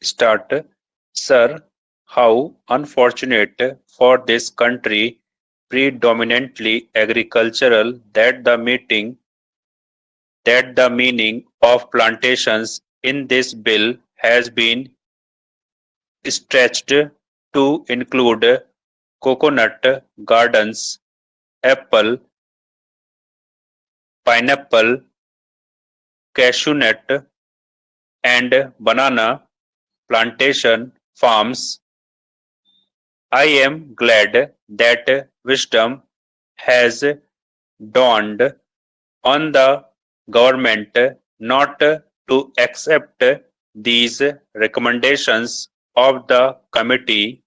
Start. Sir, how unfortunate for this country, predominantly agricultural, that the meaning of plantations in this bill has been stretched to include coconut gardens, apple, pineapple, cashew nut, and banana plantation farms. I am glad that wisdom has dawned on the government not to accept these recommendations of the committee.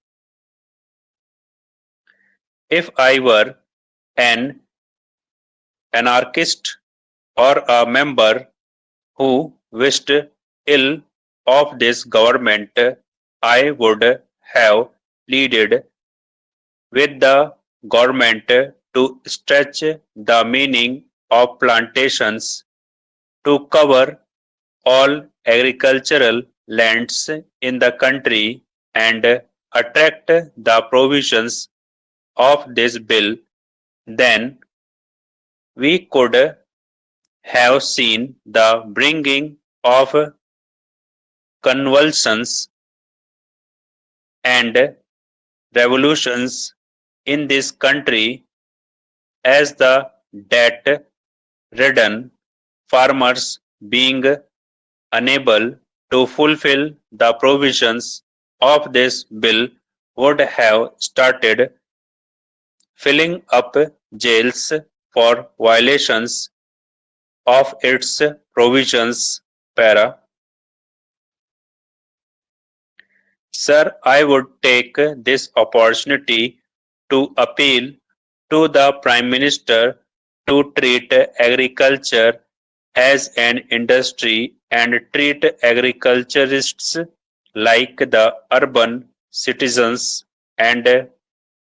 If I were an anarchist or a member who wished ill of this government, I would have pleaded with the government to stretch the meaning of plantations to cover all agricultural lands in the country and attract the provisions of this bill. Then we could have seen the bringing of convulsions and revolutions in this country as the debt ridden farmers being unable to fulfill the provisions of this bill would have started filling up jails for violations of its provisions. Para. Sir, I would take this opportunity to appeal to the Prime Minister to treat agriculture as an industry and treat agriculturists like the urban citizens and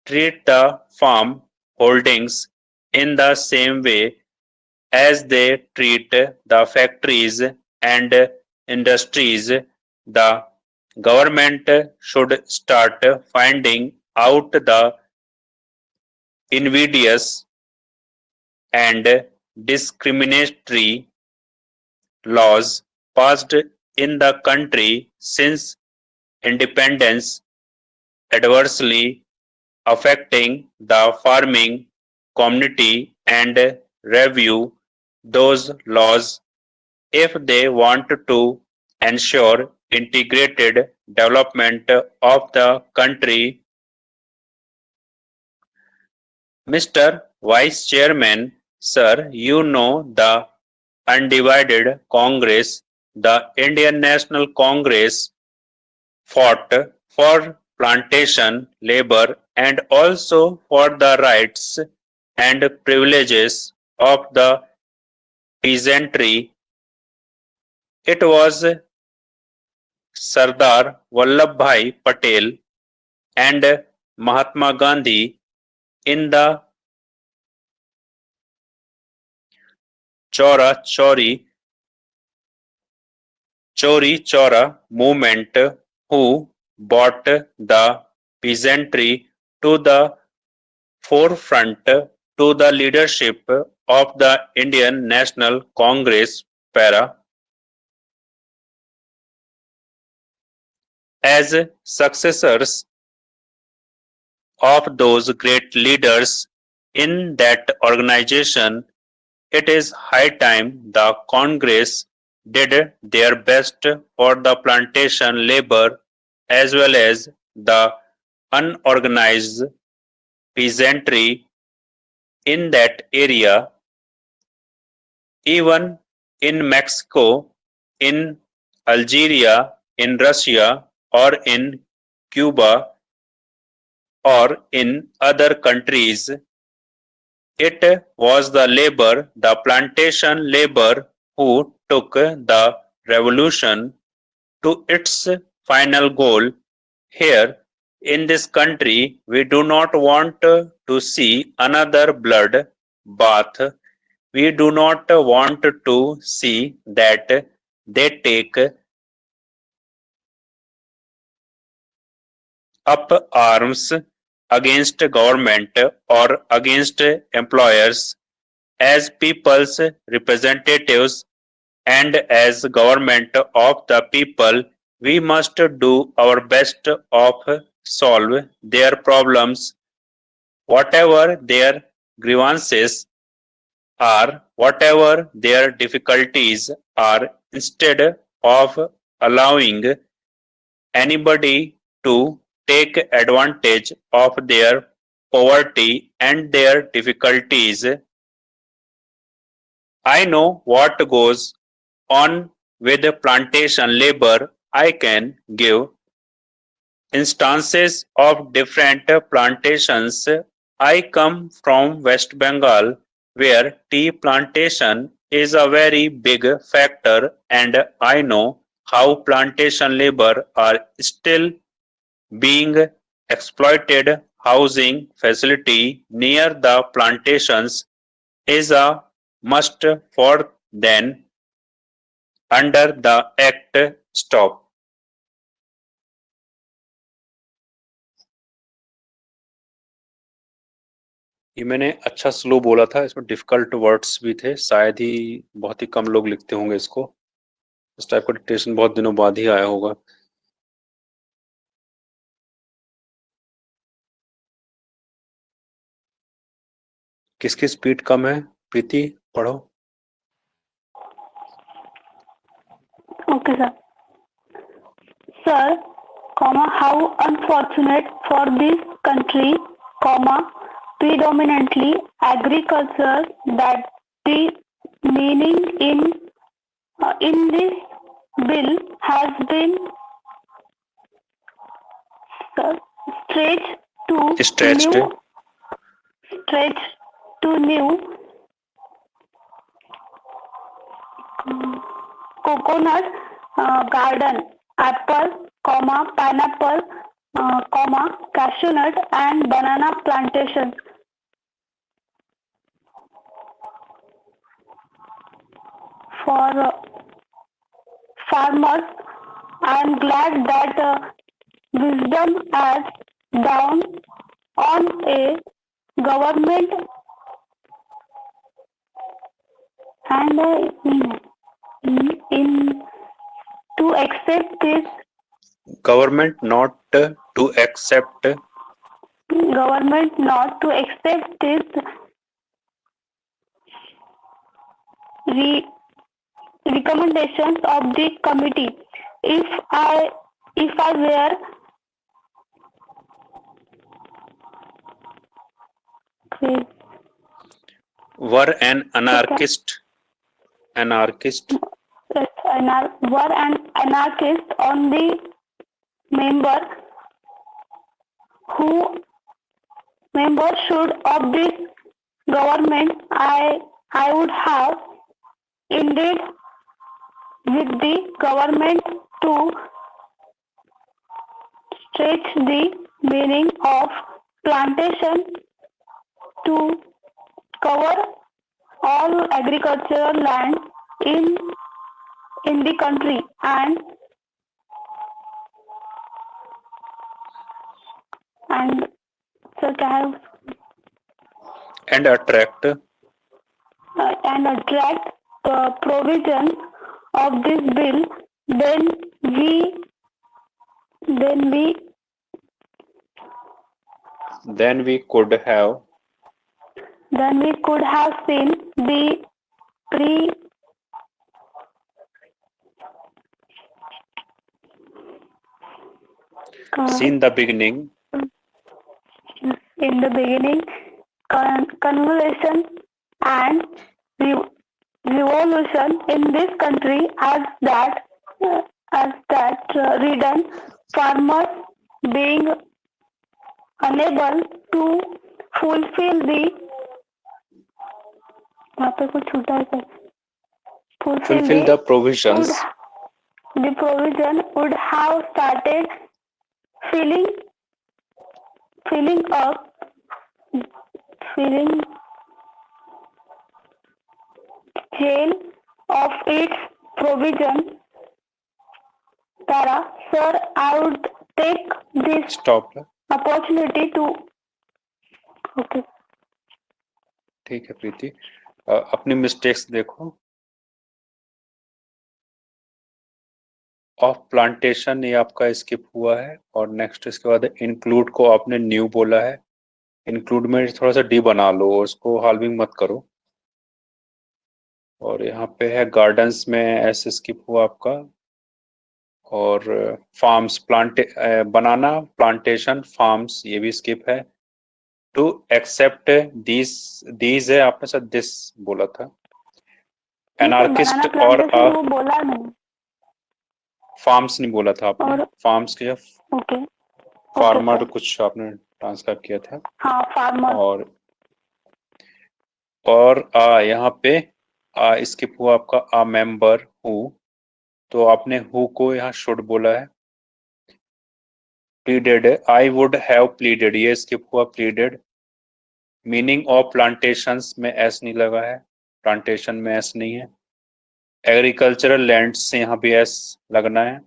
treat the farm holdings in the same way as they treat the factories and industries. The government should start finding out the invidious and discriminatory laws passed in the country since independence adversely affecting the farming community and review those laws if they want to ensure integrated development of the country. Mr. Vice Chairman, sir, you know the undivided Congress, the Indian National Congress, fought for plantation labor and also for the rights and privileges of the peasantry. It was Sardar Vallabhbhai Patel and Mahatma Gandhi in the Chora Chori Chori Chora movement who brought the peasantry to the forefront to the leadership of the Indian National Congress. Para. As successors of those great leaders in that organization, it is high time the Congress did their best for the plantation labor as well as the unorganized peasantry in that area. Even in Mexico, in Algeria, in Russia, or in Cuba, or in other countries, it was the labor, the plantation labor, who took the revolution to its final goal. Here, in this country, we do not want to see another blood bath. We do not want to see that they take up arms against government or against employers. As people's representatives and as government of the people, we must do our best of solve their problems, whatever their grievances are, whatever their difficulties are, instead of allowing anybody to take advantage of their poverty and their difficulties. I know what goes on with plantation labor. I can give instances of different plantations. I come from West Bengal, where tea plantation is a very big factor, and I know how plantation labor are still being exploited. Housing facility near the plantations is a must for them under the Act. Stop. ये मैंने अच्छा slow बोला था, इसमें difficult words भी थे, शायद ही बहुत ही कम लोग लिखते होंगे इसको। इस टाइप का डिक्टेशन बहुत दिनों बाद ही आया होगा। किसकी स्पीड कम है? प्रीति पढ़ो। Okay, sir. Sir, how unfortunate for this country, predominantly agriculture, that the meaning in this bill has been stretched Stretched. new coconut garden, apple, pineapple, cashew nut and banana plantations. For farmers, I am glad that wisdom has down on a government and in to accept this Government not to accept this recommendations of the committee. If I were an anarchist were an anarchist on the member should of this government, I would have ended with the government to stretch the meaning of plantation to cover all agricultural land in the country and attract provisions of this bill, then we could have seen the seen the beginning conversation and revolution in this country as that ridden farmers being unable to fulfill the provisions. The provision would have started filling jail of its provision. Tara, sir, I would take this stop. opportunity to okay. ठीक है प्रीति, अपनी mistakes देखो। Of plantation ये आपका skip हुआ है, और next इसके बाद इंक्लूड को आपने न्यू बोला है। इंक्लूड में थोड़ा सा डी बना लो, उसको हाल्विंग मत करो। और यहाँ पे है गार्डन्स में एस स्किप हुआ आपका। और फार्म्स बनाना प्लांटेशन फार्म्स ये भी स्किप है। टू एक्सेप्ट दीज है, आपने शायद दिस बोला था। एनार्किस्ट और वो बोला नहीं, फार्म्स नहीं बोला था आपने। और फार्म्स के ओके फार्मर कुछ आपने ट्रांसक्राइब किया था। हाँ फार्मर। और यहाँ पे स्किप हुआ आपका अ मेंबर हु, तो आपने हु को यहाँ शुड बोला है। Pleaded, I would have pleaded, ये स्किप हुआ प्लीडेड। मीनिंग ऑफ प्लांटेशंस में एस नहीं लगा है, प्लांटेशन में एस नहीं है। एग्रीकल्चरल लैंड से यहाँ भी एस लगना है।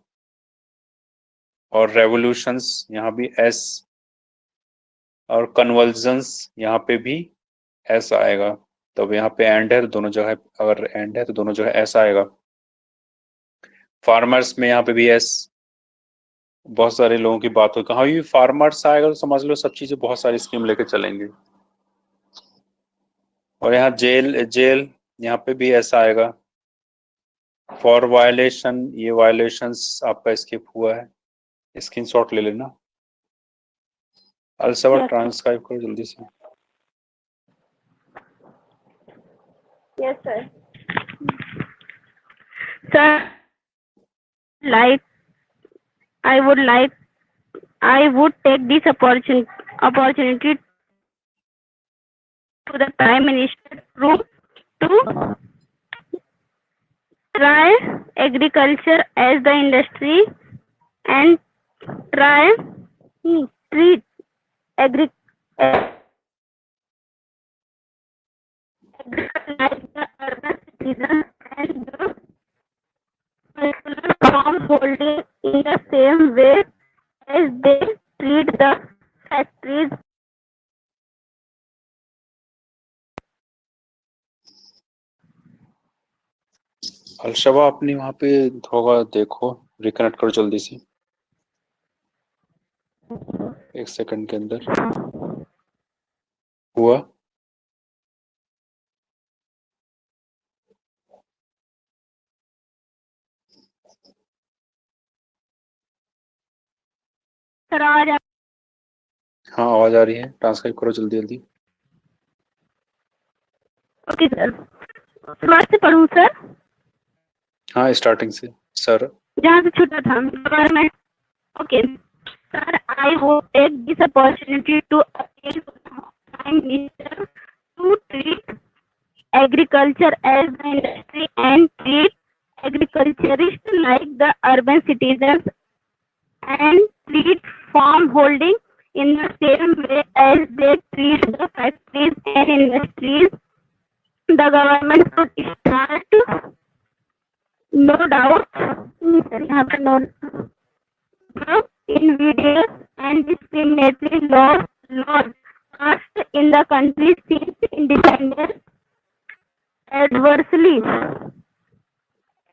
और रेवोल्यूशंस यहाँ भी एस, और कन्वर्जन्स यहाँ पे भी एस आएगा। तो यहाँ पे एंड है तो दोनों जगह, अगर एंड है तो दोनों जगह एस आएगा। फार्मर्स में यहाँ पे भी एस। बहुत सारे लोगों की बात हो, कहाँ भी फार्मर्स आएगा तो समझ लो सब चीजें बहुत सारी स्कीम लेके चलेंगे। और यहाँ जेल यहाँ पे भी ऐसा आएगा। फॉर वायलेशन, ये वायलेशंस आपका स्किप हुआ है, स्क्रीनशॉट ले लेना। अलसवा ट्रांसक्राइब करो जल्दी से। Yes sir. Sir like I would take this opportunity to the Prime Minister's room to try agriculture as the industry and try treat agriculture like the urban citizens and the farm holding in the same way as they treat the factories. अलशबा अपनी वहां पे थोड़ा देखो, reconnect करो जल्दी से, 1 second के अंदर। हुआ? सर आवाज आ हाँ आवाज आ रही है, ट्रांसक्राइब करो जल्दी जल्दी। ओके सर, शुरुआत से पढ़ूं सर? हाँ स्टार्टिंग से सर, जहाँ से छूटा था government. Okay sir, I would take this opportunity to appeal to prime minister to treat agriculture as the industry and treat agriculturists like the urban citizens and treat farm holding in the same way as they treat the factories and industries. The government should start, no doubt, invidious and discriminatory laws passed in the country since independence adversely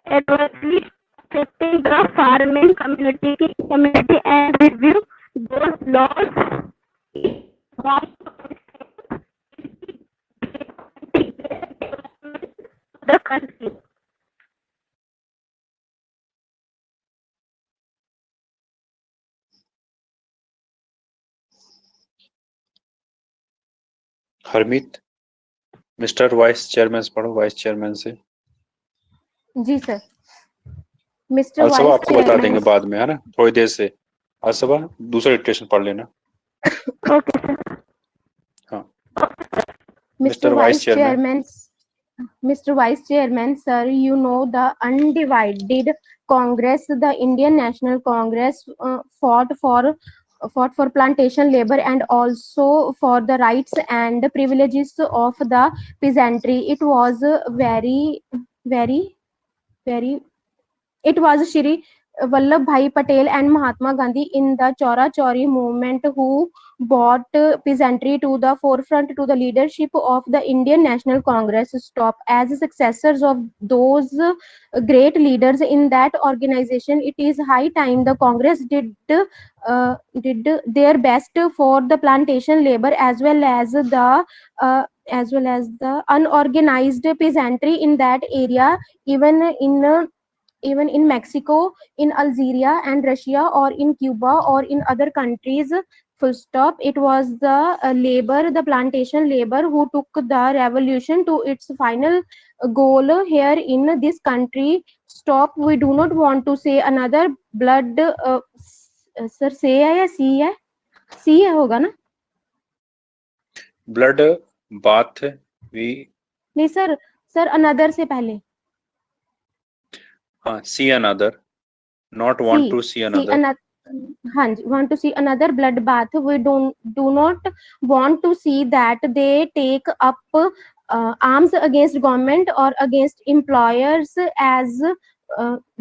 affecting the farming community and review those laws the country. Harmeet, mister vice chairman से पढ़ो, vice chairman से। जी sir. Mister Alsaba vice आपको बता देंगे बाद में, है ना, थोड़ी देर से। अलसबा दूसरा डिक्टेशन पढ़ लेना। Okay sir. हाँ Mr. Vice Chairman, Mr. Vice Chairman, sir, you know the undivided Congress, the Indian National Congress, fought for plantation labor and also for the rights and privileges of the peasantry. It was very, very, very. It was Shri Vallabhbhai Patel and Mahatma Gandhi in the Chaura Chauri movement, who brought peasantry to the forefront to the leadership of the Indian National Congress, stop as successors of those great leaders in that organization. It is high time the Congress did their best for the plantation labor as well as the unorganized peasantry in that area, even in Mexico, in Algeria and Russia, or in Cuba, or in other countries. Full stop. It was the the plantation labor, who took the revolution to its final goal here in this country. Stop. We do not want to say another blood. Sir, say है या सी है? सी है होगा ना? Blood bath we नहीं sir, sir another से पहले हाँ, see another, not want to see another. हाँ जी, want to see another bloodbath. We do not want to see that they take up arms against government or against employers as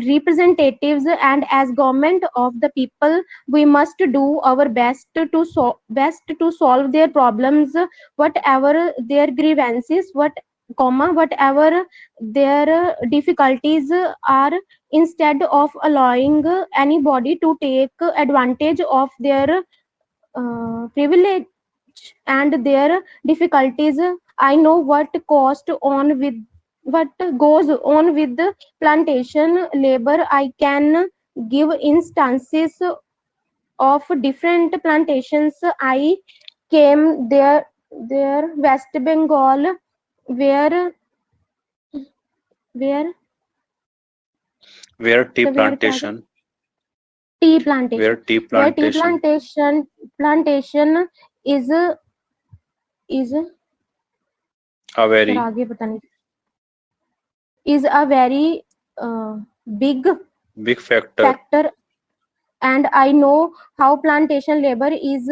representatives and as government of the people. We must do our best to solve their problems, whatever their grievances, whatever their difficulties are, instead of allowing anybody to take advantage of their privilege and their difficulties. I know what goes on with the plantation labor. I can give instances of different plantations. I came there West Bengal, where Where tea so where plantation, tea plantation, where tea where tea plantation plantation is a sir very आगे पता नहीं, is a very big big factor. factor, and I know how plantation labor is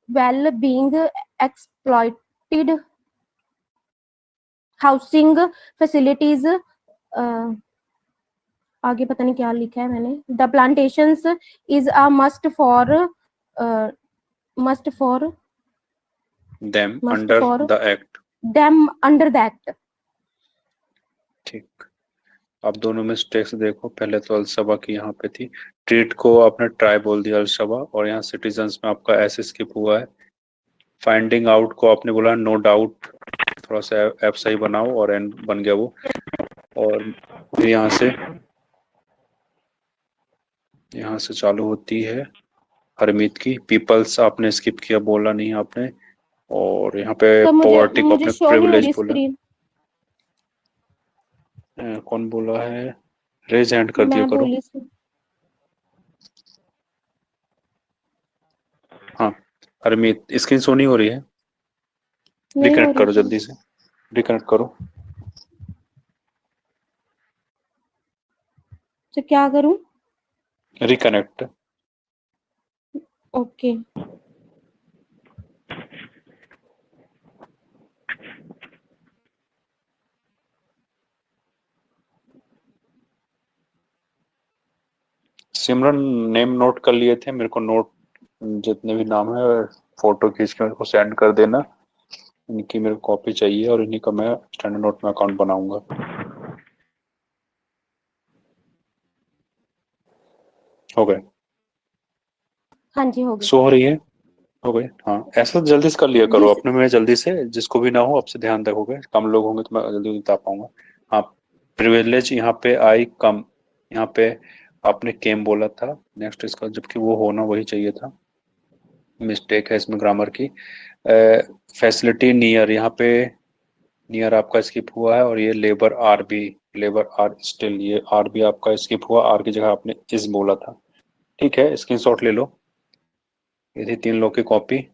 well being exploited. Housing facilities, आगे पता नहीं क्या लिखा है मैंने. The plantations is a must for them must under for the act। them under the act. ठीक, आप दोनों में मिस्टेक्स देखो। पहले तो अलसबा की यहाँ पे थी, ट्रीट को आपने ट्राई बोल दिया अलसबा, और यहाँ सिटीजन्स में आपका एस स्किप हुआ है। फाइंडिंग आउट को आपने बोला नो डाउट, थोड़ा सा एफ सही बनाओ, और एन बन गया वो। और फिर यहाँ से चालू होती है हरमीत की। पीपल्स आपने स्किप किया, बोला नहीं आपने। और यहाँ पे तो पॉवर्टी को मुझे आपने शो नहीं हो प्रिविलेज रही बोला। स्क्रीन. कौन बोला है? रेज हैंड कर दिया मैं करो। बोली हाँ हरमीत, स्क्रीन शो नहीं हो रही है, नहीं हो रिकनेक्ट रही करो थी. जल्दी से, रिकनेक्ट करो। तो क्या करूं? रिकनेक्ट। ओके. सिमरन नेम नोट कर लिए थे, मेरे को नोट जितने भी नाम है फोटो खींच के मेरे को सेंड कर देना। इनकी मेरे को कॉपी चाहिए, और इन्हीं का मैं स्टैंडर्ड नोट में अकाउंट बनाऊंगा। हो गए? हाँ जी हो गई. सो हो रही है? हो गए। हाँ, ऐसा जल्दी से कर लिया करो जिस अपने में, जल्दी से, जिसको भी ना हो आपसे ध्यान रखोगे। कम लोग होंगे तो मैं जल्दी बता पाऊंगा। हाँ, प्रिविलेज यहाँ पे आई कम, यहाँ पे आपने केम बोला था नेक्स्ट इसका, जबकि वो होना वही चाहिए था। मिस्टेक है इसमें ग्रामर की। फैसिलिटी नियर, यहाँ पे नियर आपका स्किप हुआ है, और ये लेबर आर भी, लेबर आर स्टिल, ये आर भी आपका स्किप हुआ। आर की जगह आपने इस बोला था। ठीक है, स्क्रीनशॉट ले लो। ये थी 3 लोग की कॉपी।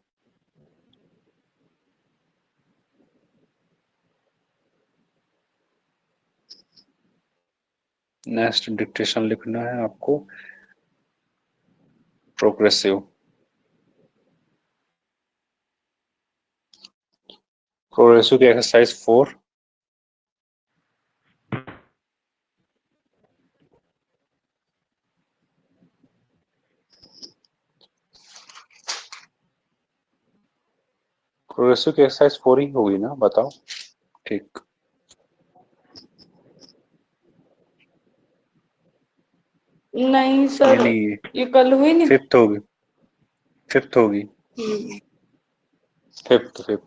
नेक्स्ट डिक्टेशन लिखना है आपको, प्रोग्रेसिव। प्रोग्रेसिव की एक्सरसाइज 4। प्रोग्रेसिव की एक्सरसाइज 4 ही होगी ना, बताओ। ठीक, नहीं ये सर, नहीं, ये कल हुई नहीं। फिफ्थ होगी, फिफ्थ होगी, फिफ्थ फिफ्थ।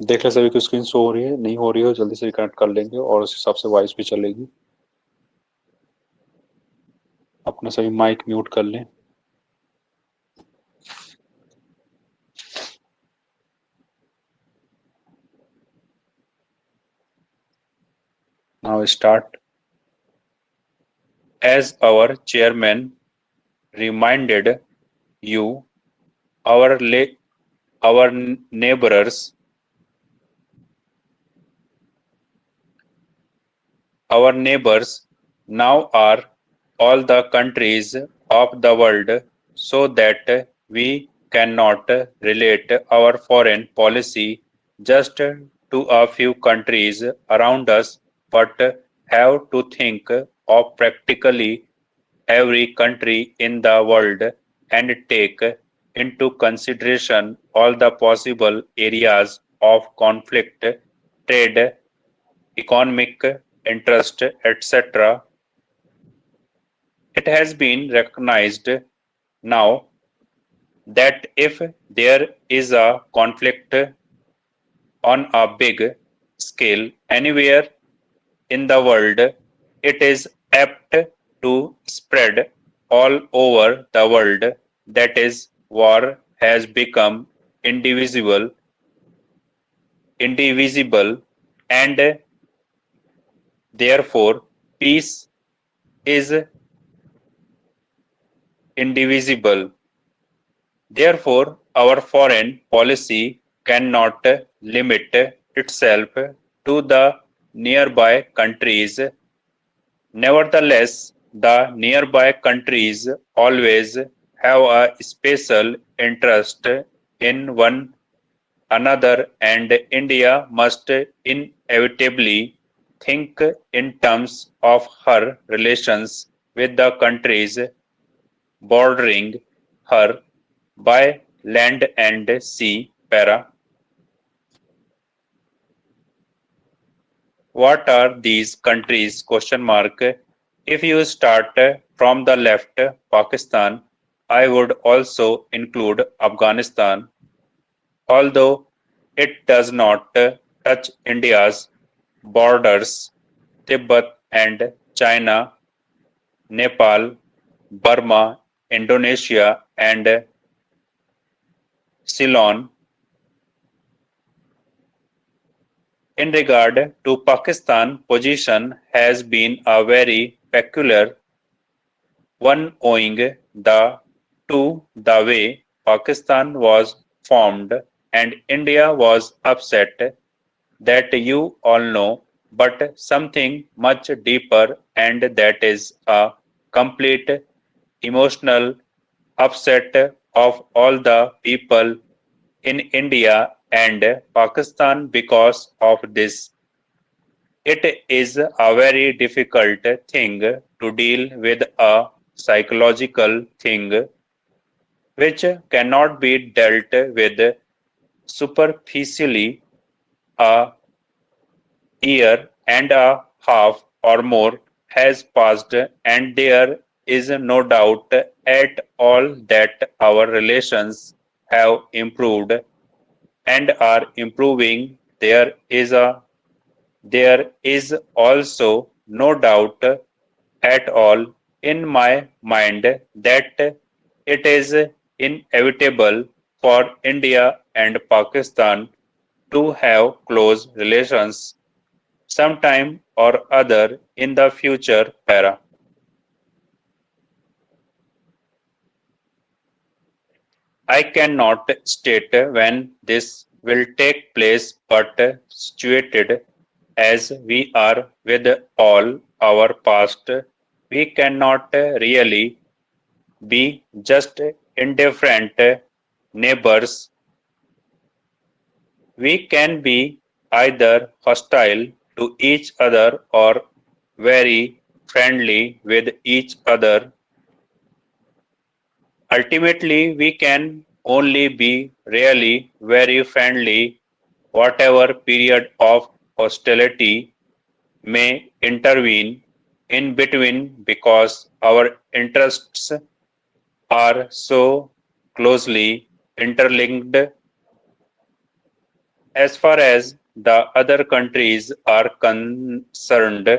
देख ले सभी की स्क्रीन शो हो रही है, नहीं हो रही हो जल्दी से रिकनेक्ट कर लेंगे और उस हिसाब से वॉइस भी चलेगी। अपना सभी माइक म्यूट कर लें। Now start. As our chairman reminded you, our our neighbors, our neighbors now are all the countries of the world, so that we cannot relate our foreign policy just to a few countries around us, but have to think of practically every country in the world and take into consideration all the possible areas of conflict, trade, economic interest, etc. It has been recognized now that if there is a conflict on a big scale anywhere in the world, it is apt to spread all over the world. That is, war has become indivisible, and therefore peace is indivisible. Therefore, our foreign policy cannot limit itself to the nearby countries. Nevertheless, the nearby countries always have a special interest in one another, and India must inevitably think in terms of her relations with the countries bordering her by land and sea. Para. What are these countries? Question mark. If you start from the left, Pakistan, I would also include Afghanistan, although it does not touch India's borders. Tibet and China, Nepal, Burma, Indonesia, and Ceylon. In regard to Pakistan, position has been a very peculiar one owing to the way Pakistan was formed and India was upset, that you all know, but something much deeper, and that is a complete emotional upset of all the people in India and Pakistan because of this. It is a very difficult thing to deal with, a psychological thing which cannot be dealt with superficially. A year and a half or more has passed, and there is no doubt at all that our relations have improved and are improving. There is also no doubt at all in my mind that it is inevitable for India and Pakistan to have close relations sometime or other in the future. Para. I cannot state when this will take place, but situated as we are with all our past, we cannot really be just indifferent neighbors. We can be either hostile to each other or very friendly with each other. Ultimately, we can only be really very friendly whatever period of hostility may intervene in between because our interests are so closely interlinked. As far as the other countries are concerned,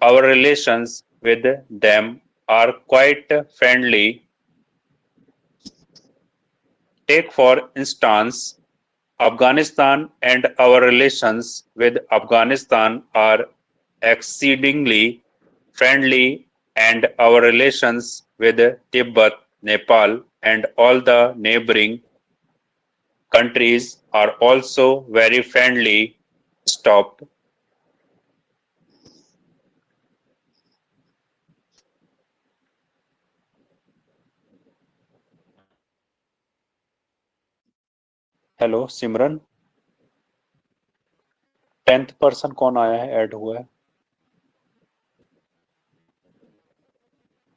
our relations with them are quite friendly. Take for instance Afghanistan, and our relations with Afghanistan are exceedingly friendly, and our relations with Tibet, Nepal, and all the neighboring countries are also very friendly. Stop. Hello Simran, 10th person कौन आया है, add हुआ है?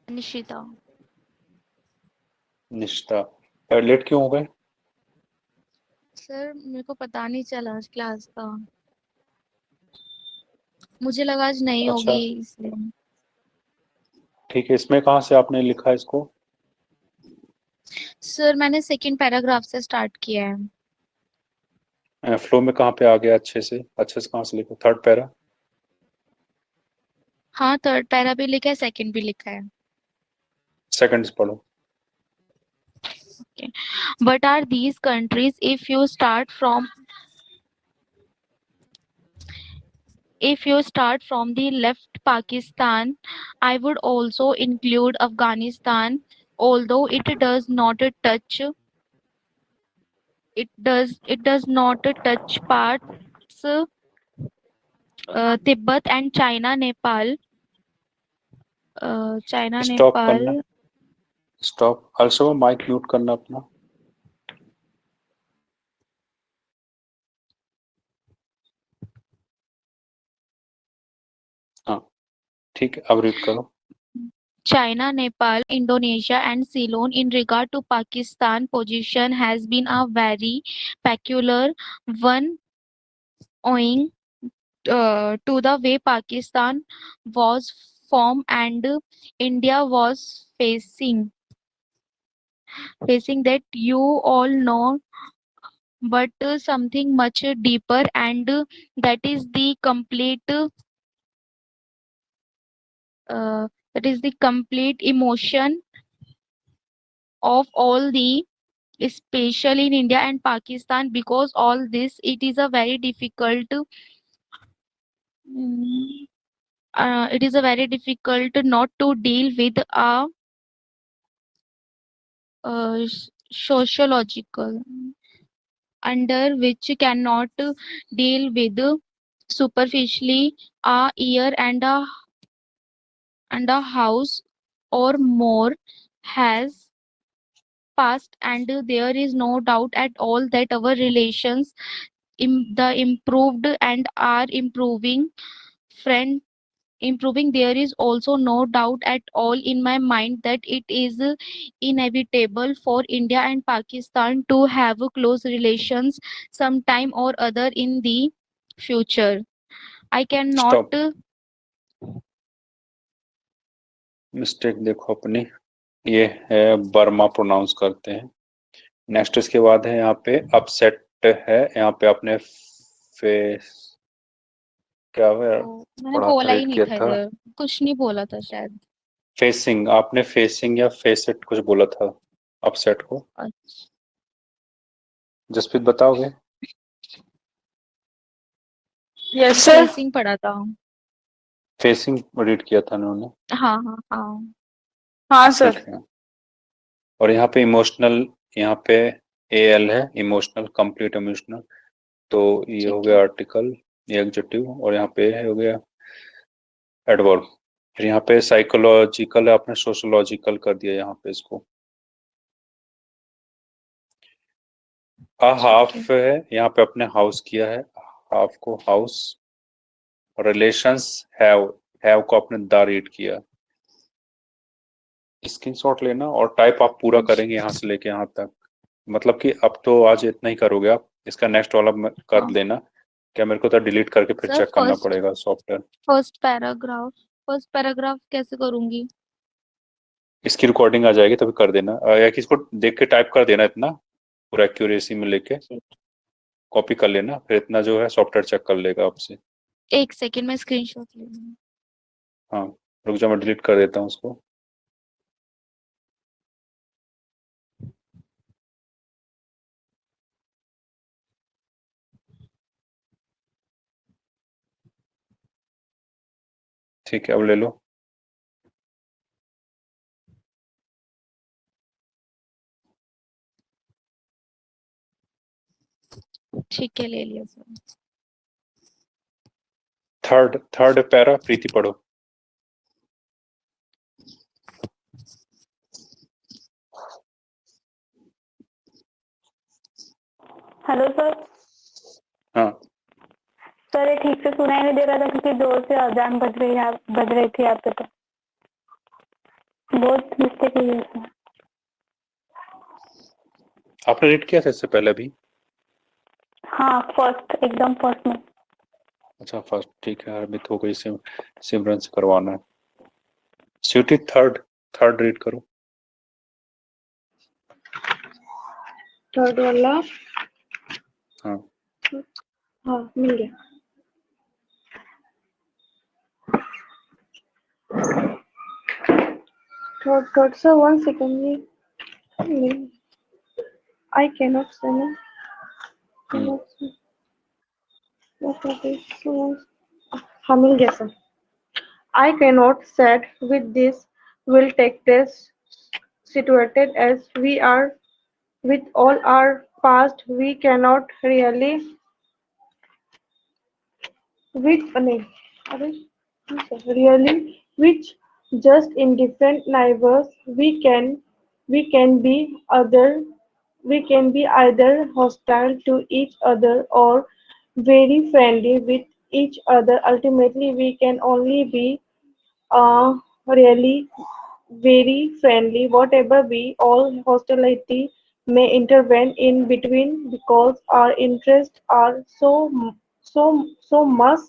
निशिता। निष्ठा। Late क्यों हो गए? Sir मेरे को पता नहीं चला आज क्लास का, मुझे लगा आज नहीं अच्छा, होगी इसलिए। ठीक है। इसमें कहाँ से आपने लिखा है इसको? सर मैंने सेकंड पैराग्राफ से स्टार्ट किया है। फ्लो में कहाँ पे आ गया? अच्छे से कहाँ से लिखो? Third para? हाँ थर्ड पैरा भी लिखा है, सेकंड भी लिखा है। सेकंड पढ़ो। But are these countries, if you start from the left, Pakistan, I would also include Afghanistan, although it does not touch parts Tibet and China, Nepal. Stop करना, stop. also mic mute करना अपना। हाँ ठीक है, अब read करो। China, Nepal, Indonesia, and Ceylon. In regard to Pakistan, position has been a very peculiar one, owing to the way Pakistan was formed and India was facing that you all know, but something much deeper, and that is the complete emotion of all the, especially in India and Pakistan. Because all this, it is a very difficult mm, not to deal with a sociological, under which cannot deal with superficially a year and a house or more has passed, and there is no doubt at all that our relations the improved and are friend improving. There is also no doubt at all in my mind that it is inevitable for India and Pakistan to have close relations sometime or other in the future. I cannot stop. Mistake देखो अपनी, ये है Burma pronounce करते हैं। Next इसके बाद है यहाँ पे अपसेट है, यहाँ पे आपने फेस क्या है? मैंने पढ़ा था, बोला ही रीड नहीं किया था था। इधर, कुछ नहीं बोला था शायद। फेसिंग, आपने फेसिंग या फेसेट कुछ बोला था अपसेट को। अच्छा, जसप्रीत बताओगे? Yes sir. फेसिंग पढ़ा था। फेसिंग रीड किया था उन्होंने। हाँ हाँ हाँ। हाँ ठीक सर। है। और यहाँ पे इमोशनल, यहाँ पे एल है, इमोशनल, कंप्लीट इमोशनल। तो ये हो ठीक गया है। आर्टिकल, ये एडजेक्टिव, और यहाँ पे हो गया एडवर्ब। फिर यहाँ पे साइकोलॉजिकल है, आपने सोशोलॉजिकल कर दिया यहाँ पे इसको। हाफ है, यहाँ पे अपने हाउस किया है, हाफ को हाउस। रिलेशंस हैव को आपने द रीड किया। स्क्रीनशॉट लेना और टाइप आप पूरा करेंगे यहाँ से लेके यहाँ तक। मतलब कि अब तो आज इतना ही करोगे आप, इसका नेक्स्ट वाला कर हाँ। लेना। क्या मेरे को तो डिलीट करके फिर सर चेक करना फर्स्ट पड़ेगा सॉफ्टवेयर। फर्स्ट पैराग्राफ कैसे करूंगी? इसकी रिकॉर्डिंग आ जाएगी तभी कर देना, या कि इसको देख के टाइप कर देना इतना पूरा एक्यूरेसी में लेके कॉपी कर लेना, फिर इतना जो है सॉफ्टवेयर चेक कर लेगा आपसे। एक सेकेंड में स्क्रीनशॉट ले लूंगी। हाँ, रुक जाओ मैं डिलीट कर देता हूँ उसको। ठीक है, अब ले लो। ठीक है, ले लिया सर। थर्ड पैरा प्रीति पढ़ो। Hello sir. हाँ, सर ये ठीक से सुनाई नहीं दे रहा था क्योंकि जोर से अजान बज रही थी यहाँ पे, तो बहुत मिस्टेक हुई है सर। आपने रीड किया था इससे पहले भी? हाँ, फर्स्ट, एकदम फर्स्ट में। अच्छा फर्स्ट, ठीक है। अमित हो गई, सिमरन से करवाना है। स्वीटी थर्ड रीड करो। थर्ड वाला। हाँ, हाँ, मिल गया। Third sir, 1 second. I cannot say no. Cannot say. What are these? हाँ, मिल गया sir. I cannot said with this will take place situated as we are with all our past we cannot really really which just in different neighbors we can be we can be either hostile to each other or very friendly with each other. Ultimately we can only be really very friendly, whatever be all hostility may intervene in between because our interests are so much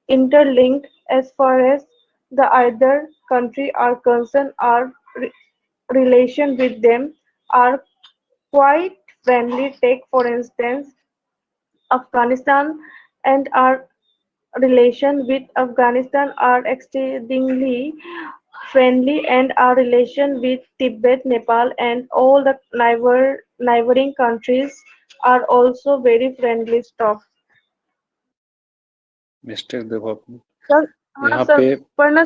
interlinked as far as the either country are concerned. Our relation with them are quite friendly. Take for instance Afghanistan, and our relation with Afghanistan are exceedingly friendly, and our relation with Tibet, Nepal, and all the neighboring countries are also very friendly stuff. Mistake देखो आपने sir हाँ यहाँ sir, पे। पर ना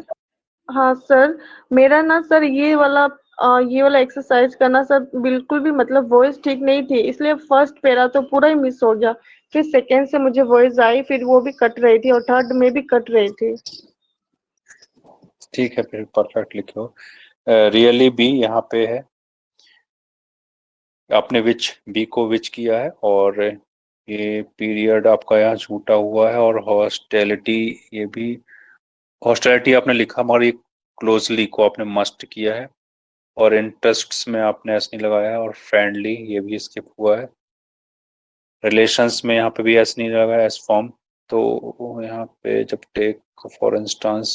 हाँ sir, मेरा ना सर ये वाला एक्सरसाइज करना सर बिल्कुल भी मतलब वॉइस ठीक नहीं थी, इसलिए फर्स्ट पैरा तो पूरा ही मिस हो गया। फिर सेकंड से मुझे वॉइस आई, फिर वो भी कट रही थी और थर्ड में भी कट रही थी। ठीक है, फिर परफेक्ट लिखो। रियली बी यहाँ पे है, आपने विच बी को विच किया है, और ये पीरियड आपका यहाँ छूटा हुआ है, और हॉस्टेलिटी ये भी हॉस्टेलिटी आपने लिखा मगर ये क्लोजली को आपने मस्ट किया है, और इंटरेस्ट्स में आपने एस नहीं लगाया है, और फ्रेंडली ये भी स्किप हुआ है। रिलेशंस में यहाँ पे भी एस नहीं लगाया एस फॉर्म, तो यहाँ पे जब टेक फॉर इंस्टांस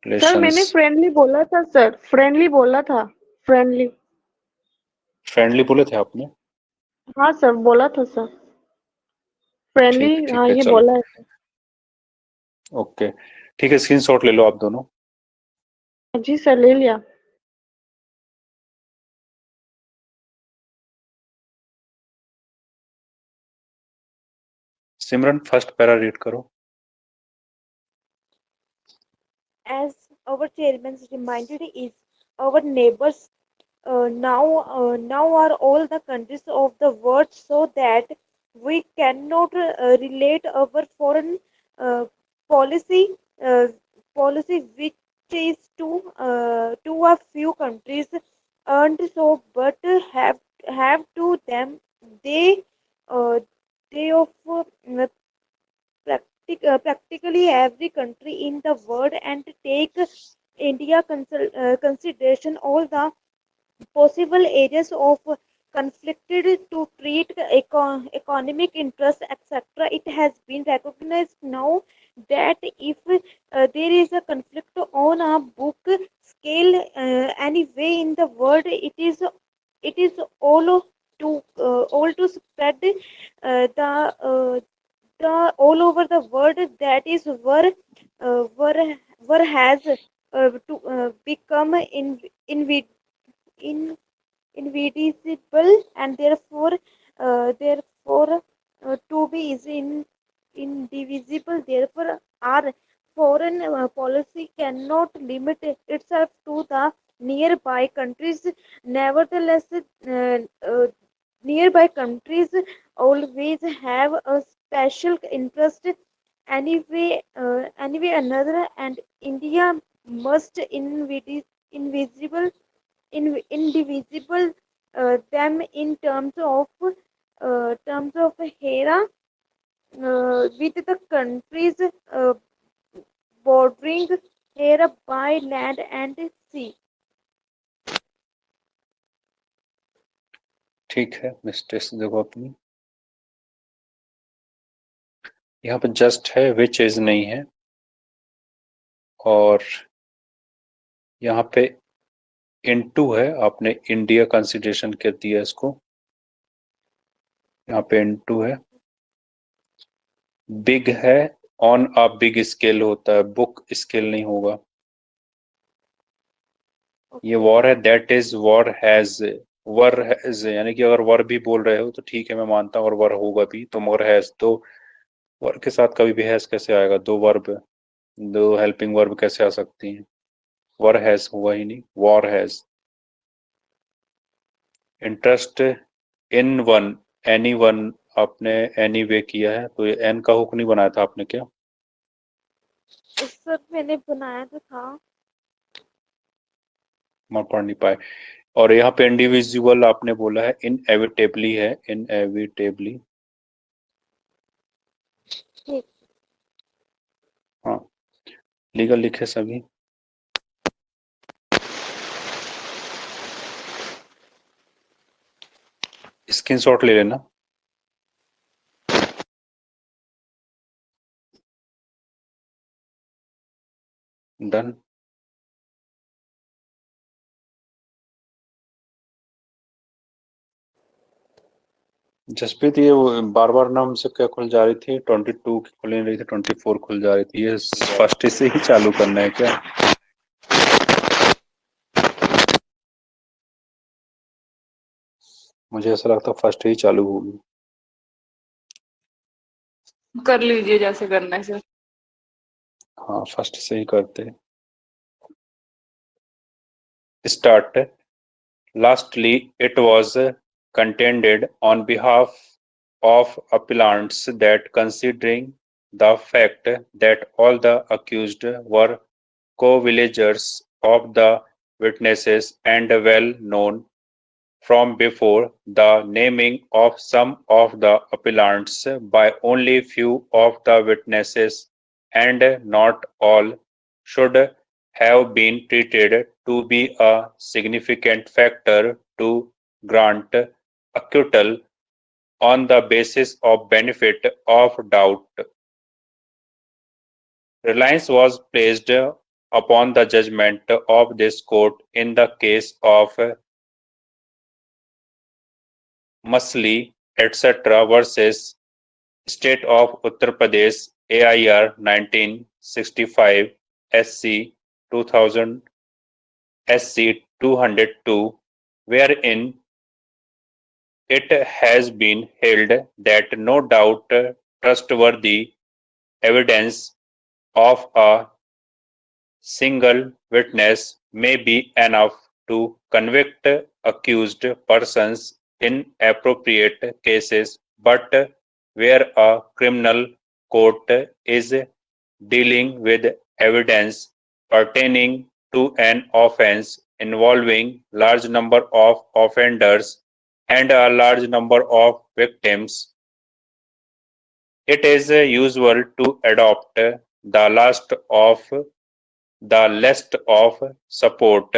सर मैंने रिलेशंस फ्रेंडली बोला था सर, फ्रेंडली बोला था, फ्रेंडली। फ्रेंडली बोले थे आपने? हाँ सर, बोला था सर, फ्रेंडली। ठीक हाँ है, ये चलो बोला है। ओके, ठीक है। स्क्रीनशॉट ले लो आप दोनों। जी सर, ले लिया। सिमरन फर्स्ट पैरा रीड करो। As our chairman reminded, is our neighbors now are all the countries of the world, so that we cannot relate our foreign uh, policy uh, policy which is to a few countries, and so but have to them they uh, they of practically every country in the world and take India consideration all the possible areas of conflicted to treat economic interests, etc. It has been recognized now that if there is a conflict on a book scale anyway in the world, it is all to spread the all over the world. That is where has to become in invisible and therefore to be is indivisible. Therefore our foreign policy cannot limit itself to the nearby countries. Nevertheless, nearby countries always have a special interest anyway another, and India must indivisible them in terms of HERA with the countries bordering HERA by land and sea. ठीक है, mistakes देखो अपनी, यहाँ पे just है, which is नहीं है, और यहाँ पे इनटू है, आपने इंडिया कंसिडरेशन कर दिया इसको, यहाँ पे इनटू है, बिग है, ऑन अ बिग स्केल होता है, बुक स्केल नहीं होगा, ये वॉर है, that is war has, were has, यानी कि अगर वर भी बोल रहे हो तो ठीक है, मैं मानता हूँ, और वर होगा भी तो, मगर हैज तो वर के साथ कभी भी हैज कैसे आएगा, दो हेल्पिंग वर्ब कैसे आ सकती हैं, वर हैज हुआ ही नहीं, war has. Interest in one, any one आपने एनी वे किया है, तो ये एन का हुक नहीं बनाया था आपने क्या? सर मैंने बनाया तो था, मैं पढ़ नहीं पाए। और यहाँ पे इंडिविजुअल आपने बोला है, इनएविटेबली है, इनएविटेबली, ठीक। हाँ, लीगल लिखे सभी, स्क्रीनशॉट ले लेना। डन। जसप्रीत, ये बार बार नाम से क्या खुल जा रही थी, 22 की खुल नहीं रही थी, 24 खुल जा रही थी, ये फर्स्ट से ही चालू करना है क्या? मुझे ऐसा लगता फर्स्ट ही चालू होगी। कर लीजिए जैसे करना है सर। हाँ, फर्स्ट से ही करते। Start. Lastly, it was contended on behalf of appellants that considering the fact that all the accused were co-villagers of the witnesses and well known from before the naming of some of the appellants by only few of the witnesses, and not all, should have been treated to be a significant factor to grant acquittal on the basis of benefit of doubt. Reliance was placed upon the judgment of this court in the case of Masli, etc. versus State of Uttar Pradesh, AIR 1965, SC 2000, SC 202, wherein it has been held that no doubt trustworthy evidence of a single witness may be enough to convict accused persons in appropriate cases, but where a criminal court is dealing with evidence pertaining to an offense involving large number of offenders and a large number of victims, It is usual to adopt the last of the list of support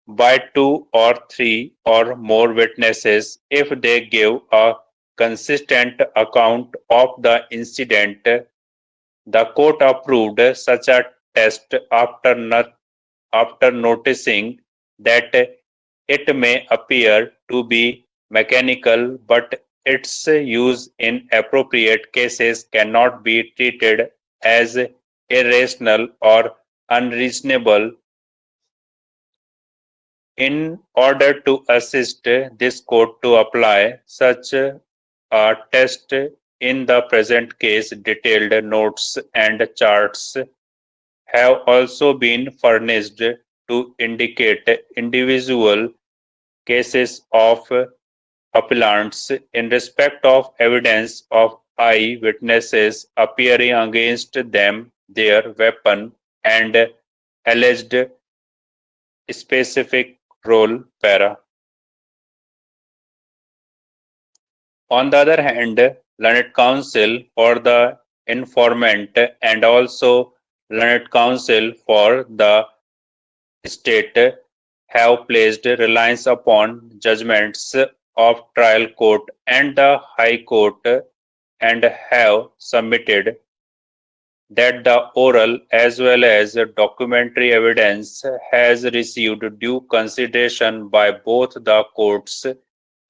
by two or three or more witnesses if they give a consistent account of the incident. The court approved such a test after noticing that it may appear to be mechanical, but its use in appropriate cases cannot be treated as irrational or unreasonable. In order to assist this court to apply such a test in the present case, detailed notes and charts have also been furnished to indicate individual cases of appellants in respect of evidence of eye witnesses appearing against them, their weapon, and alleged specific role para. On the other hand, learned counsel for the informant and also learned counsel for the state have placed reliance upon judgments of trial court and the high court and have submitted that the oral as well as documentary evidence has received due consideration by both the courts,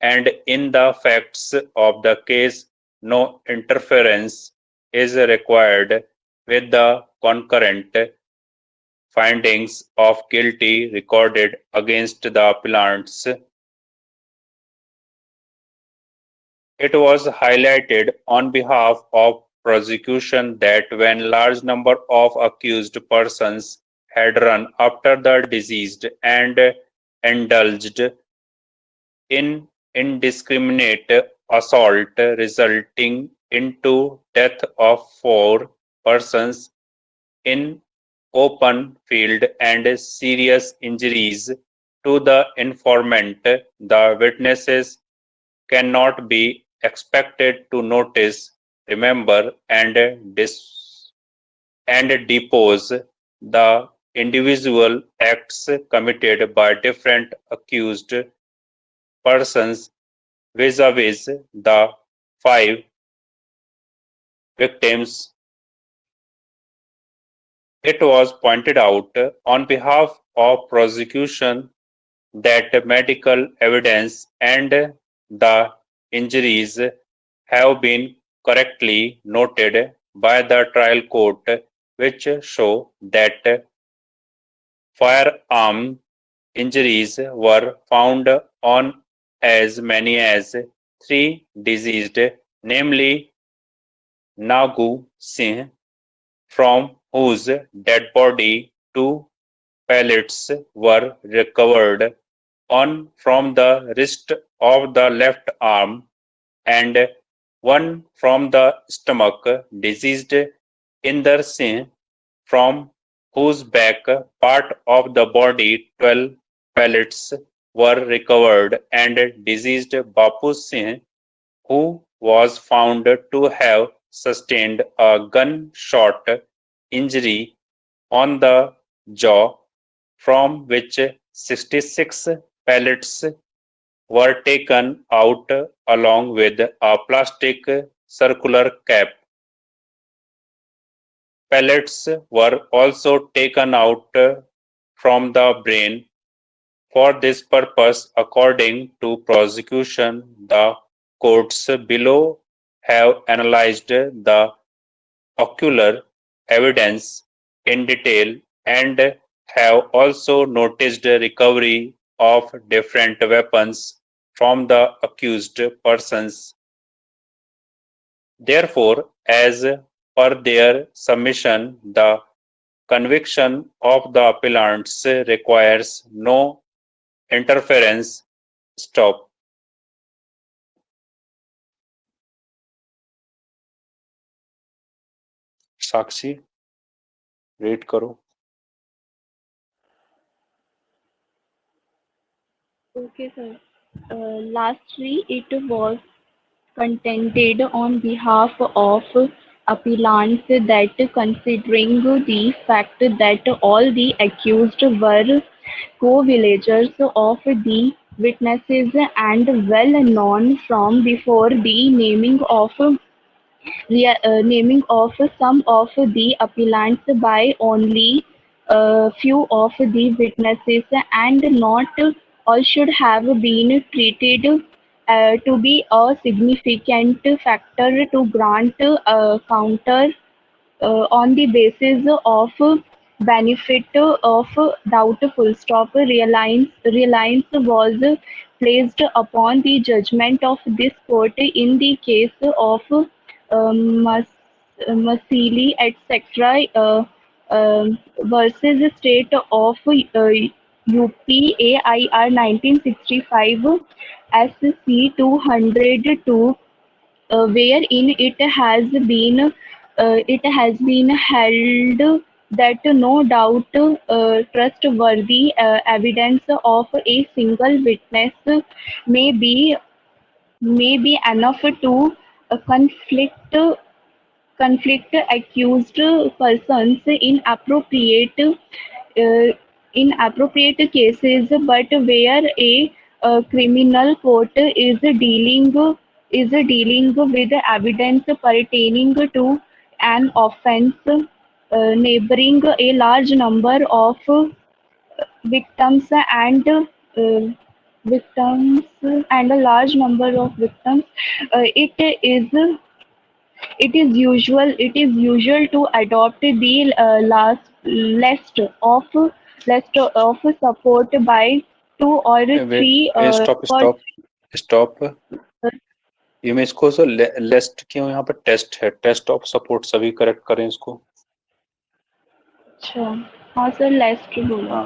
and in the facts of the case no interference is required with the concurrent findings of guilty recorded against the appellants. It was highlighted on behalf of prosecution that when large number of accused persons had run after the deceased and indulged in indiscriminate assault resulting into death of 4 persons in open field and serious injuries to the informant, the witnesses cannot be expected to notice, remember, and depose the individual acts committed by different accused persons vis-a-vis the 5 victims. It was pointed out on behalf of prosecution that medical evidence and the injuries have been correctly noted by the trial court, which show that firearm injuries were found on as many as 3 deceased, namely Nagu Singh, from whose dead body 2 pellets were recovered, one from the wrist of the left arm and one from the stomach, deceased Inder Singh, from whose back part of the body 12 pellets were recovered, and deceased Bapu Singh, who was found to have sustained a gunshot injury on the jaw, from which 66 pellets were taken out along with a plastic circular cap. Pellets were also taken out from the brain. For this purpose, according to prosecution, the courts below have analyzed the ocular evidence in detail and have also noticed recovery of different weapons from the accused persons. Therefore, as per their submission, the conviction of the appellants requires no interference. Stop. Sakshi read करो. Okay, sir. Lastly, it was contended on behalf of appellants that considering the fact that all the accused were co-villagers of the witnesses and well known from before the naming of some of the appellants by only a few of the witnesses, and not all should have been treated to be a significant factor to grant counter on the basis of benefit of doubt. Full stop. Reliance was placed upon the judgment of this court in the case of Masili, etc. Versus State of UPAIR 1965 SC 202, wherein it has been held that no doubt trustworthy evidence of a single witness may be enough to conflict accused persons in appropriate cases, but where a criminal court is dealing with evidence pertaining to an offence neighboring a large number of victims and victims and a large number of victims, it is usual to adopt the list of support by two or Wait, three stop, or stop, stop. ये मैं इसको लेस्ट क्यों, यहाँ पर test है, test of support, सभी correct करें इसको। अच्छा, हाँ सर, लेस्ट बोला।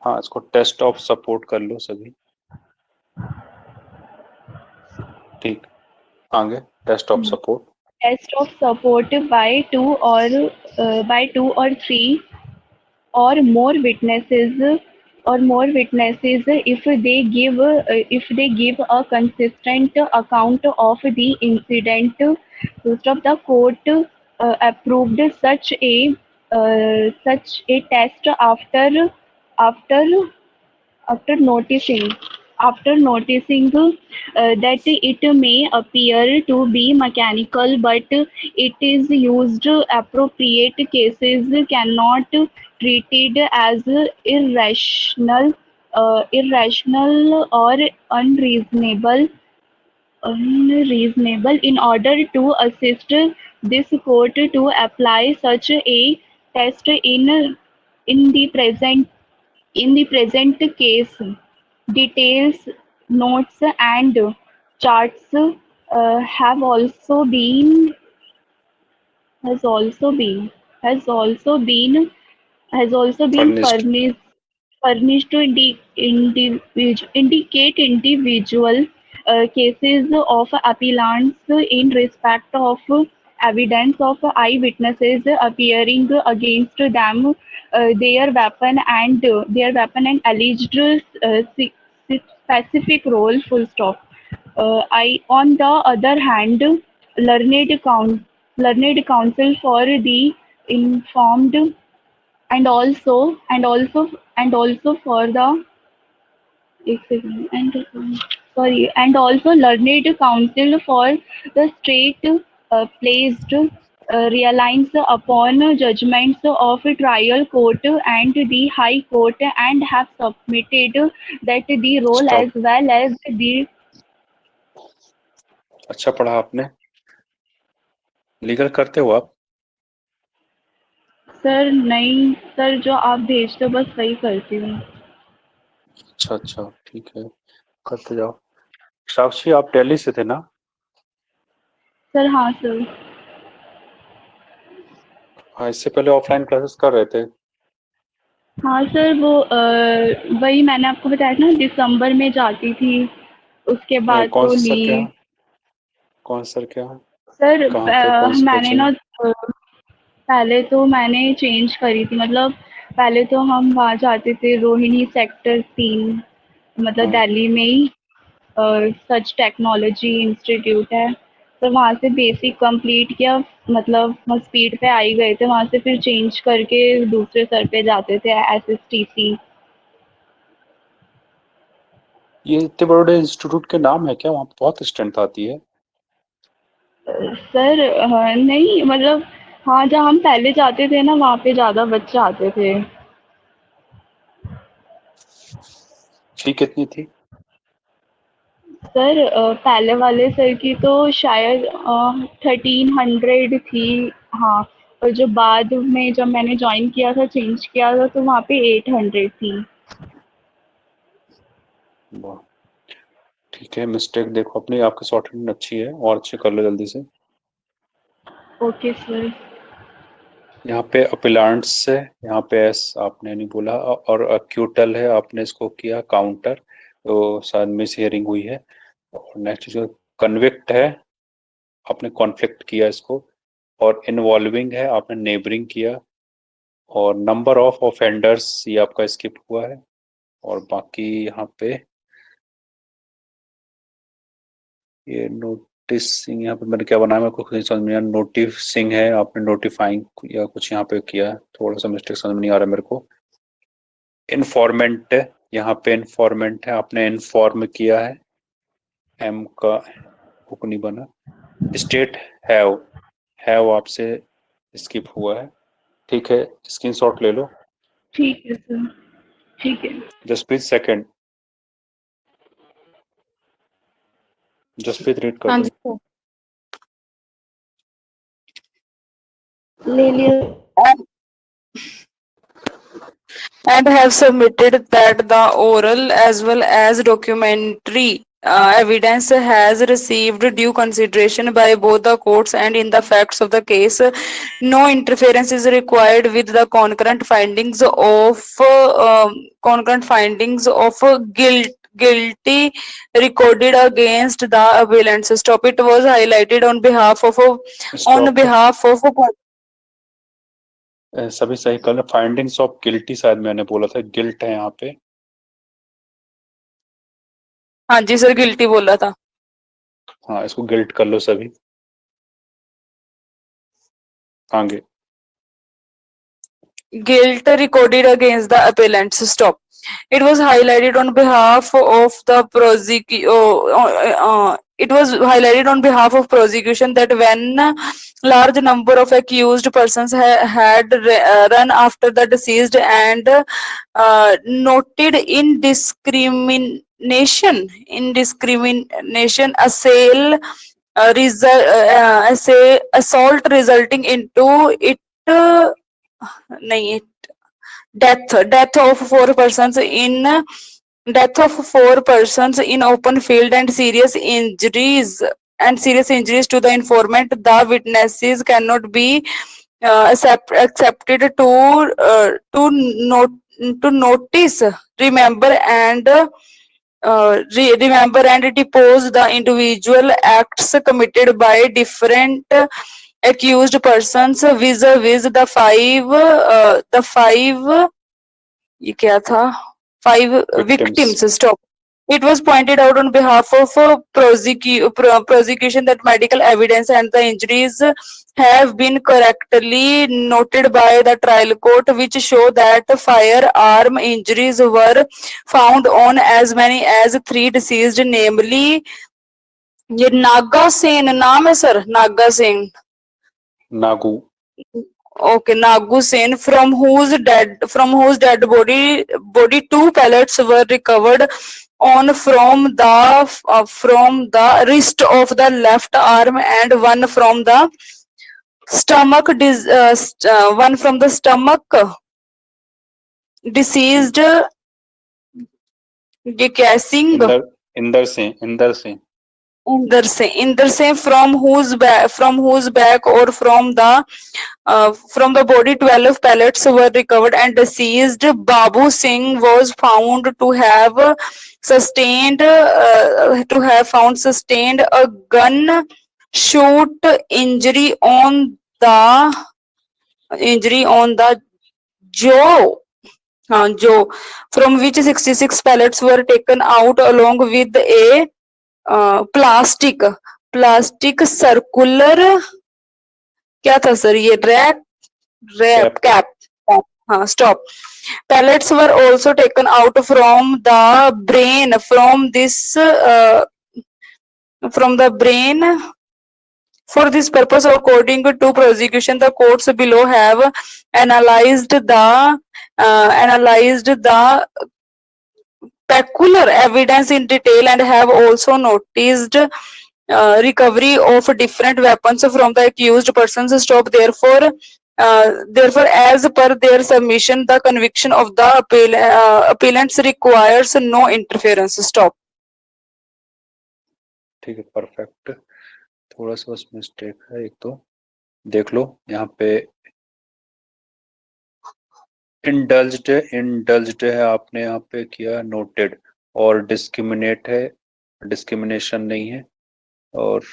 हाँ, इसको टेस्ट ऑफ सपोर्ट कर लो सभी। ठीक, आगे test of support. Test of support by two or three or more witnesses if they give a consistent account of the incident. Most of the court approved such a test after noticing that it may appear to be mechanical, but it is used. Appropriate cases cannot treated as irrational or unreasonable in order to assist this court to apply such a test in the present case. Details, notes, and charts have also been Furnished. furnished to indicate individual cases of appellants in respect of evidence of eyewitnesses appearing against them, their weapon and alleged specific role. Full stop. On the other hand, learned counsel for the informed and also for the and also learned counsel for the state placed reliance upon judgments of trial court and the high court, and have submitted that the role Stop. as well as the अच्छा पढ़ा आपने, legal करते हो आप? Sir नहीं sir, जो आप भेजते हो बस वही करती हूँ। अच्छा, ठीक है, करते जाओ। साक्षी, आप दिल्ली से थे ना? सर हाँ सर। हाँ, इससे पहले ऑफलाइन क्लासेस कर रहे थे? हाँ सर, वो वही मैंने आपको बताया था ना, दिसंबर में जाती थी, उसके बाद कौन तो सा सर क्या? नहीं। कौन सर क्या? सर कहाँ पे, कौन सी मैंने ना पहले तो मैंने चेंज करी थी, मतलब पहले तो हम वहाँ जाते थे रोहिणी सेक्टर 3, मतलब दिल्ली में ही। सच टेक्नोलॉजी इंस्टीट्यूट है, तो वहाँ से बेसिक कंप्लीट किया, मतलब हम स्पीड पे आ ही गए थे, वहाँ से फिर चेंज करके दूसरे सर पे जाते थे, SSTC। ये इतने बड़े इंस्टीट्यूट के नाम है क्या? वहाँ पे बहुत स्ट्रेंथ आती है। सर नहीं, मतलब हाँ, जहाँ हम पहले जाते थे ना, वहाँ पे ज़्यादा बच्चे आते थे। फी कितनी थी? सर पहले वाले सर की तो शायद 1300 थी। हाँ, और जो बाद में जब मैंने ज्वाइन किया था, चेंज किया था, तो वहाँ पे 800 थी। वाह, ठीक है। मिस्टेक देखो अपनी, आपकी शॉर्टहैंड अच्छी है और अच्छी कर लो जल्दी से। Okay sir. यहाँ पे अपिलांट्स है, यहाँ पे एस आपने नहीं बोला, और अक्यूटल है, आपने इसको किया काउंटर, तो शायद मिस हियरिंग हुई है। और नेक्स्ट जो कन्विक्ट है, आपने कॉन्फ्लिक्ट किया इसको। और इन्वॉल्विंग है, आपने नेबरिंग किया। और नंबर ऑफ ऑफेंडर्स, ये आपका स्किप हुआ है। और बाकी यहाँ पे ये नोटिसिंग, यहाँ पे मैंने क्या बनाया मेरे को खुद नहीं समझ में आया। नोटिसिंग है, आपने नोटिफाइंग या कुछ यहाँ पे किया है, थोड़ा सा मिस्टेक समझ में नहीं आ रहा मेरे को। इन्फॉर्मेंट है, यहाँ पे इन्फॉर्मेंट है, आपने इन्फॉर्म किया है, एम का हुक नहीं बना। स्टेट हैव आपसे स्किप हुआ है। ठीक है, स्क्रीनशॉट ले लो। ठीक है सर, ठीक है। जसप्रीत सेकंड, जसप्रीत रीड कर हाँ दो। जी सर, ले लिया। And have submitted that the oral as well as documentary evidence has received due consideration by both the courts and in the facts of the case. No interference is required with the concurrent findings of guilty recorded against the appellants. Stop. It was highlighted on behalf of सभी सही कर लो। Findings of guilty शायद मैंने बोला था, guilt है यहाँ पे। हाँ जी सर, गिल्टी बोला था। हाँ, इसको गिल्ट कर लो सभी। आगे। Guilt recorded against the appellants. Stop. It was highlighted on behalf of the prosecution that when large number of accused persons had run after the deceased and noted indiscrimination assault resulting into it. नहीं, death of four persons in open field and serious injuries to the informant. The witnesses cannot be accepted to notice, remember and depose the individual acts committed by different accused persons vis-a-vis the five victims. Stop. It was pointed out on behalf of prosecution that medical evidence and the injuries have been correctly noted by the trial court, which show that firearm injuries were found on as many as 3 deceased, namely ये नागा सेन नाम है sir, Naga Sen, Nagu. Okay, Nagu Sen, from whose dead body 2 pellets were recovered on from the wrist of the left arm and one from the stomach. One from the stomach. Deceased. ये क्या Singh? Inder Singh from whose back or from the body 12 pellets were recovered and deceased Babu Singh was found to have sustained a gun shoot injury on the jaw, from which 66 pellets were taken out along with a plastic plastic circular क्या था sir ये rap rap cap हाँ stop pellets were also taken out from the brain from the brain. For this purpose, according to prosecution, the courts below have analyzed the peculiar evidence in detail and have also noticed recovery of different weapons from the accused persons. Stop. Therefore, as per their submission, the conviction of the appellants requires no interference. Stop. ठीक है, perfect. थोड़ा सा बस mistake है एक तो, देख लो यहाँ पे इंडल्ज्ड है आपने यहाँ पे किया नोटेड, और डिस्क्रिमिनेट है, डिस्क्रिमिनेशन नहीं है, और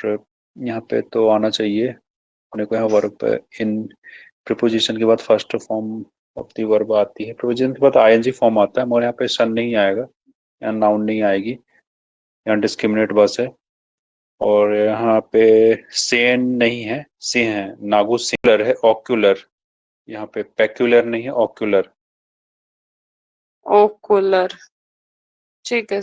यहाँ पे तो आना चाहिए अपने को यहाँ वर्ब इन प्रीपोजिशन के बाद first form of the verb आती है, प्रीपोजिशन के बाद आईएनजी फॉर्म आता है, मगर यहाँ पे सन नहीं आएगा, यहाँ नाउन नहीं आएगी, यहाँ डिस्क्रिमिनेट बस है, और यहाँ पे सेन नहीं है, से है, नागु सिंगुलर है, ऑक्यूलर, यहाँ पे पेक्यूलर नहीं है, ऑक्यूलर। ओकुलर ठीक है।